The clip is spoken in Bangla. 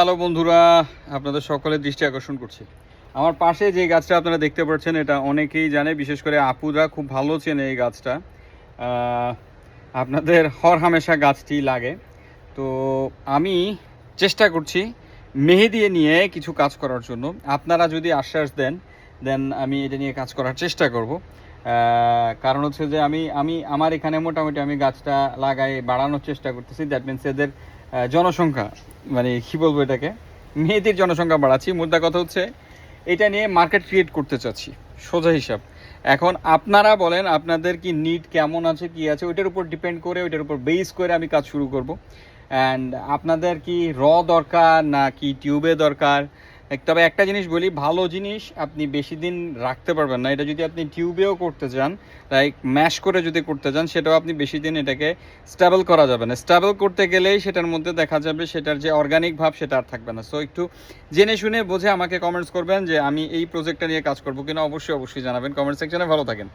হ্যালো বন্ধুরা, আপনাদের সকলের দৃষ্টি আকর্ষণ করছি। আমার পাশে যে গাছটা আপনারা দেখতে পাচ্ছেন, এটা অনেকেই জানে, বিশেষ করে আপুরা খুব ভালো চেনে এই গাছটা। আপনাদের হরহামেশা গাছটি লাগে। তো আমি চেষ্টা করছি মেহেদি নিয়ে কিছু কাজ করার জন্য। আপনারা যদি আশ্বাস দেন দেন আমি এটা নিয়ে কাজ করার চেষ্টা করব। কারণ হচ্ছে যে আমি আমি আমার এখানে মোটামুটি আমি গাছটা লাগাই বাড়ানোর চেষ্টা করতেছি। দ্যাট মিনস এদের জনসংখ্যা, মানে কী বলবো, এটাকে মেয়েদের জনসংখ্যা বাড়াচ্ছি। মুদ্রা কথা হচ্ছে এটা নিয়ে মার্কেট ক্রিয়েট করতে চাচ্ছি, সোজা হিসাব। এখন আপনারা বলেন আপনাদের কি নিড কেমন আছে, কি আছে, ওইটার উপর ডিপেন্ড করে, ওইটার উপর বেস করে আমি কাজ শুরু করব। অ্যান্ড আপনাদের কি দরকার না কি টিউবে দরকার? তবে একটা জিনিস বলি, ভালো জিনিস আপনি বেশি দিন রাখতে পারবেন না। এটা যদি আপনি টিউবেও করতে চান, লাইক ম্যাশ করে যদি করতে চান, সেটাও আপনি বেশি দিন এটাকে স্টেবল করা যাবে না। স্টেবল করতে গেলেই সেটার মধ্যে দেখা যাবে সেটার যে অর্গানিক ভাব সেটা আর থাকবে না। সো একটু জেনে শুনে বুঝে আমাকে কমেন্টস করবেন যে আমি এই প্রজেক্টটা নিয়ে কাজ করবো কিনা। অবশ্যই জানাবেন কমেন্ট সেকশনে। ভালো থাকেন।